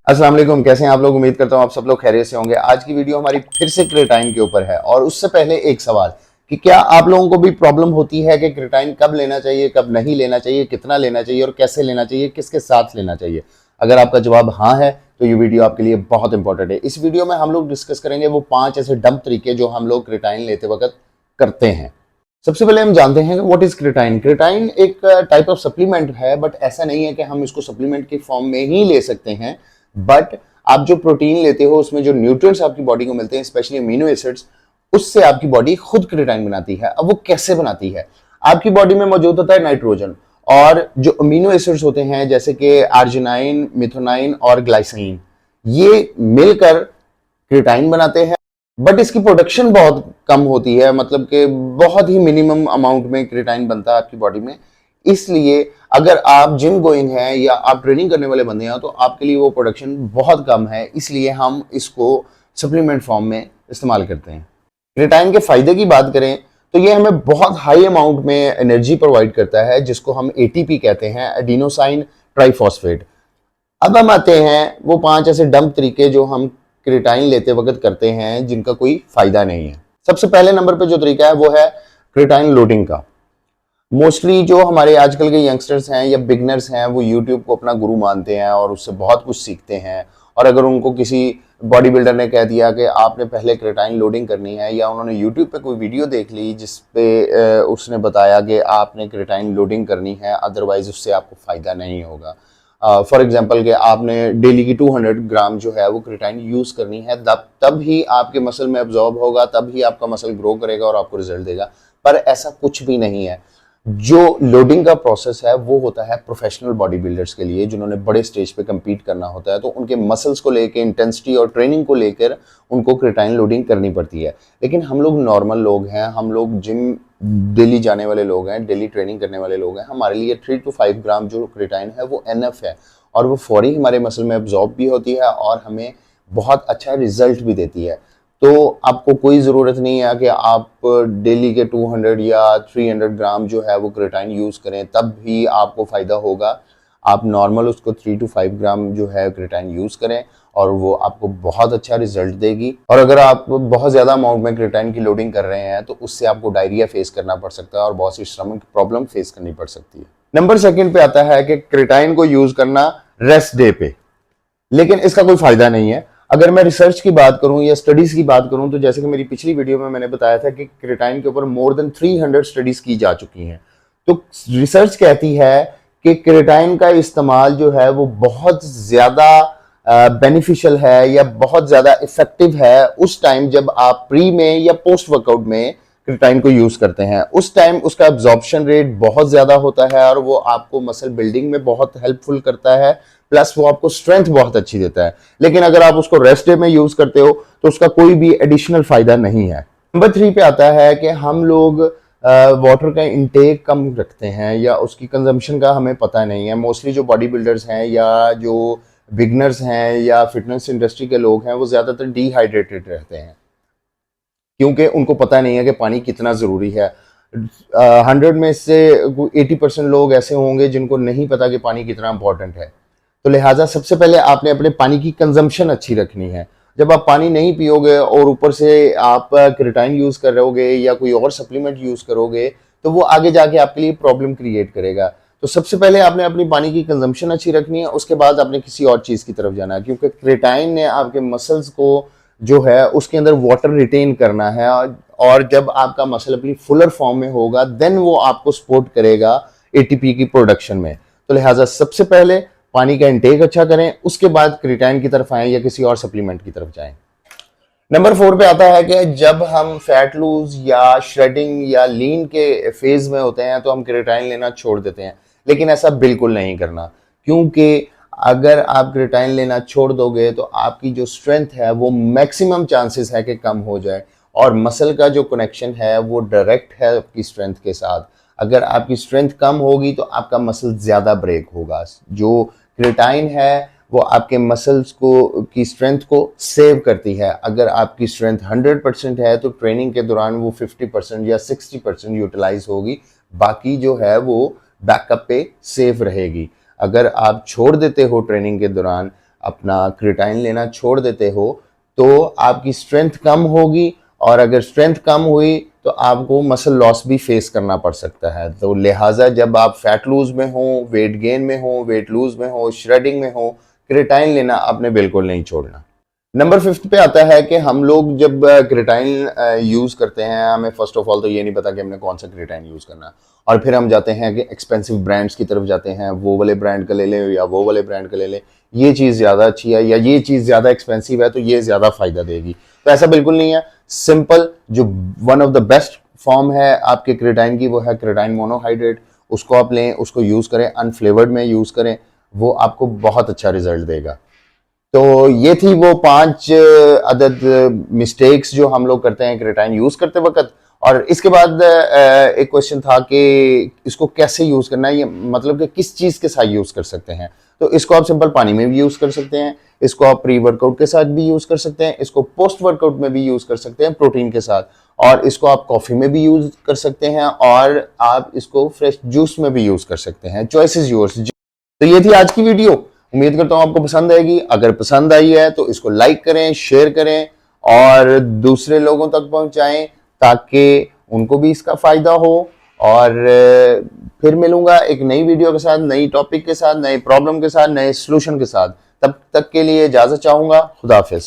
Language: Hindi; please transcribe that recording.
अस्सलाम वालेकुम, कैसे हैं आप लोग। उम्मीद करता हूं आप सब लोग खैरियत से होंगे। आज की वीडियो हमारी फिर से क्रेटाइन के ऊपर है और उससे पहले एक सवाल कि क्या आप लोगों को भी प्रॉब्लम होती है कि क्रेटाइन कब लेना चाहिए, कब नहीं लेना चाहिए, कितना लेना चाहिए और कैसे लेना चाहिए, किसके साथ लेना चाहिए। अगर आपका जवाब हाँ है तो ये वीडियो आपके लिए बहुत इंपॉर्टेंट है। इस वीडियो में हम लोग डिस्कस करेंगे वो 5 ऐसे डंप तरीके जो हम लोग क्रेटाइन लेते वक्त करते हैं। सबसे पहले हम जानते हैं कि व्हाट इज क्रेटाइन। क्रेटाइन एक टाइप ऑफ सप्लीमेंट है, बट ऐसा नहीं है कि हम इसको सप्लीमेंट की फॉर्म में ही ले सकते हैं। बट आप जो प्रोटीन लेते हो उसमें जो न्यूट्रिएंट्स आपकी बॉडी को मिलते हैं, स्पेशली अमीनो एसिड्स, उससे आपकी बॉडी खुद क्रेटाइन बनाती है। अब वो कैसे बनाती है? आपकी बॉडी में मौजूद होता है नाइट्रोजन और जो अमीनो एसिड्स होते हैं जैसे कि आर्जिनाइन, मिथोनाइन और ग्लाइसिन, ये मिलकर क्रेटाइन बनाते हैं। बट इसकी प्रोडक्शन बहुत कम होती है, मतलब कि बहुत ही मिनिमम अमाउंट में क्रेटाइन बनता है आपकी बॉडी में। इसलिए अगर आप जिम गोइंग हैं या आप ट्रेनिंग करने वाले बंदे हैं तो आपके लिए वो प्रोडक्शन बहुत कम है, इसलिए हम इसको सप्लीमेंट फॉर्म में इस्तेमाल करते हैं। क्रेटाइन के फायदे की बात करें तो ये हमें बहुत हाई अमाउंट में एनर्जी प्रोवाइड करता है, जिसको हम एटीपी कहते हैं, एडिनोसाइन ट्राइफॉस्फेट। अब हम आते हैं वो 5 ऐसे डंप तरीके जो हम क्रेटाइन लेते वक्त करते हैं जिनका कोई फायदा नहीं है। सबसे पहले नंबर पे जो तरीका है वो है क्रेटाइन लोडिंग का। मोस्टली जो हमारे आजकल के यंगस्टर्स हैं या बिगनर्स हैं वो यूट्यूब को अपना गुरु मानते हैं और उससे बहुत कुछ सीखते हैं। और अगर उनको किसी बॉडी बिल्डर ने कह दिया कि आपने पहले क्रेटाइन लोडिंग करनी है, या उन्होंने यूट्यूब पे कोई वीडियो देख ली जिस पे उसने बताया कि आपने क्रेटाइन लोडिंग करनी है, अदरवाइज उससे आपको फायदा नहीं होगा। फॉर एग्जाम्पल कि आपने डेली की 200 ग्राम जो है वो क्रेटाइन यूज करनी है, तब ही आपके मसल में एब्जॉर्ब होगा, तब ही आपका मसल ग्रो करेगा और आपको रिजल्ट देगा। पर ऐसा कुछ भी नहीं है। जो लोडिंग का प्रोसेस है वो होता है प्रोफेशनल बॉडी बिल्डर्स के लिए, जिन्होंने बड़े स्टेज पे compete करना होता है, तो उनके मसल्स को लेकर, इंटेंसिटी और ट्रेनिंग को लेकर उनको क्रेटाइन लोडिंग करनी पड़ती है। लेकिन हम लोग नॉर्मल लोग हैं, हम लोग जिम डेली जाने वाले लोग हैं, डेली ट्रेनिंग करने वाले लोग हैं, हमारे लिए 3 to 5 ग्राम जो क्रेटाइन है वो एनफ है और वो फौरी हमारे मसल में एब्जॉर्ब भी होती है और हमें बहुत अच्छा रिजल्ट भी देती है। तो आपको कोई ज़रूरत नहीं है कि आप डेली के 200 या 300 ग्राम जो है वो क्रेटाइन यूज़ करें तब भी आपको फ़ायदा होगा। आप नॉर्मल उसको 3 to 5 ग्राम जो है क्रेटाइन यूज़ करें और वो आपको बहुत अच्छा रिजल्ट देगी। और अगर आप बहुत ज़्यादा अमाउंट में क्रेटाइन की लोडिंग कर रहे हैं तो उससे आपको डायरिया फेस करना पड़ सकता है और बहुत सी स्टमक प्रॉब्लम फेस करनी पड़ सकती है। नंबर सेकंड पे आता है कि क्रेटाइन को यूज़ करना रेस्ट डे पे, लेकिन इसका कोई फायदा नहीं है। अगर मैं रिसर्च की बात करूं या स्टडीज की बात करूं तो जैसे कि मेरी पिछली वीडियो में मैंने बताया था कि क्रेटाइन के ऊपर मोर देन 300 स्टडीज की जा चुकी हैं। तो रिसर्च कहती है कि क्रेटाइन का इस्तेमाल जो है वो बहुत ज्यादा बेनिफिशियल है या बहुत ज्यादा इफेक्टिव है उस टाइम जब आप प्री में या पोस्ट वर्कआउट में क्रेटाइन को यूज करते हैं। उस टाइम उसका एब्जॉर्प्शन रेट बहुत ज्यादा होता है और वो आपको मसल बिल्डिंग में बहुत हेल्पफुल करता है, प्लस वो आपको स्ट्रेंथ बहुत अच्छी देता है। लेकिन अगर आप उसको रेस्ट डे में यूज करते हो तो उसका कोई भी एडिशनल फायदा नहीं है। नंबर 3 पे आता है कि हम लोग वाटर का इंटेक कम रखते हैं या उसकी कंजम्पशन का हमें पता नहीं है। मोस्टली जो बॉडी बिल्डर्स हैं या जो बिगनर्स हैं या फिटनेस इंडस्ट्री के लोग हैं वो ज्यादातर डिहाइड्रेटेड रहते हैं क्योंकि उनको पता नहीं है कि पानी कितना ज़रूरी है। 100 में से 80% लोग ऐसे होंगे जिनको नहीं पता कि पानी कितना इंपॉर्टेंट है। तो लिहाजा सबसे पहले आपने अपने पानी की कंजम्पशन अच्छी रखनी है। जब आप पानी नहीं पियोगे और ऊपर से आप क्रेटाइन यूज़ कर रहोगे या कोई और सप्लीमेंट यूज़ करोगे तो वो आगे जाके आपके लिए प्रॉब्लम क्रिएट करेगा। तो सबसे पहले आपने अपनी पानी की कंजम्पशन अच्छी रखनी है, उसके बाद आपने किसी और चीज़ की तरफ जाना है, क्योंकि क्रेटाइन ने आपके मसल्स को जो है उसके अंदर वाटर रिटेन करना है और जब आपका मसल अपनी फुलर फॉर्म में होगा देन वो आपको सपोर्ट करेगा एटीपी की प्रोडक्शन में। तो लिहाजा सबसे पहले पानी का इंटेक अच्छा करें, उसके बाद क्रेटाइन की तरफ आएं या किसी और सप्लीमेंट की तरफ जाएं। नंबर 4 पे आता है कि जब हम फैट लूज या श्रेडिंग या लीन के फेज में होते हैं तो हम क्रेटाइन लेना छोड़ देते हैं, लेकिन ऐसा बिल्कुल नहीं करना, क्योंकि अगर आप क्रेटाइन लेना छोड़ दोगे तो आपकी जो स्ट्रेंथ है वो मैक्सिमम चांसेस है कि कम हो जाए और मसल का जो कनेक्शन है वो डायरेक्ट है आपकी स्ट्रेंथ के साथ। अगर आपकी स्ट्रेंथ कम होगी तो आपका मसल ज्यादा ब्रेक होगा। जो क्रेटाइन है वो आपके मसल्स को की स्ट्रेंथ को सेव करती है। अगर आपकी स्ट्रेंथ 100% है तो ट्रेनिंग के दौरान वो 50% या 60% यूटिलाइज होगी, बाकी जो है वो बैकअप पे सेफ रहेगी। अगर आप छोड़ देते हो ट्रेनिंग के दौरान अपना क्रिटाइन लेना छोड़ देते हो तो आपकी स्ट्रेंथ कम होगी, और अगर स्ट्रेंथ कम हुई तो आपको मसल लॉस भी फेस करना पड़ सकता है। तो लिहाजा जब आप फैट लूज में हो, वेट गेन में हो, वेट लूज में हो, श्रेडिंग में हो, क्रिटाइन लेना आपने बिल्कुल नहीं छोड़ना। नंबर 5 पे आता है कि हम लोग जब क्रिटाइन यूज करते हैं, हमें फर्स्ट ऑफ ऑल तो ये नहीं पता कि हमने कौन सा क्रिटाइन यूज करना है, और फिर हम जाते हैं कि एक्सपेंसिव ब्रांड्स की तरफ जाते हैं, वो वाले ब्रांड का ले लें या वो वाले ब्रांड का ले लें, ये चीज़ ज़्यादा अच्छी है या ये चीज़ ज़्यादा एक्सपेंसिव है तो ये ज़्यादा फायदा देगी। तो ऐसा बिल्कुल नहीं है। सिंपल जो one of the best form है आपके क्रिटाइन की वो है क्रिटाइन मोनोहाइड्रेट। उसको आप लें, उसको यूज़ करें, अनफ्लेवर्ड में यूज़ करें, वो आपको बहुत अच्छा रिजल्ट देगा। तो ये थी वो 5 अदद मिस्टेक्स जो हम लोग करते हैं क्रिटाइन यूज करते वक्त। और इसके बाद एक क्वेश्चन था कि इसको कैसे यूज करना है, ये मतलब कि किस चीज के साथ यूज कर सकते हैं। तो इसको आप सिंपल पानी में भी यूज कर सकते हैं, इसको आप प्री वर्कआउट के साथ भी यूज कर सकते हैं, इसको पोस्ट वर्कआउट में भी यूज कर सकते हैं प्रोटीन के साथ, और इसको आप कॉफी में भी यूज कर सकते हैं, और आप इसको फ्रेश जूस में भी यूज कर सकते हैं। Choice is yours. तो ये थी आज की वीडियो, उम्मीद करता हूं आपको पसंद आएगी। अगर पसंद आई है तो इसको लाइक करें, शेयर करें और दूसरे लोगों तक पहुंचाएं ताकि उनको भी इसका फायदा हो। और फिर मिलूंगा एक नई वीडियो के साथ, नई टॉपिक के साथ, नए प्रॉब्लम के साथ, नए सोल्यूशन के साथ। तब तक के लिए इजाजत चाहूंगा। खुदा हाफिज।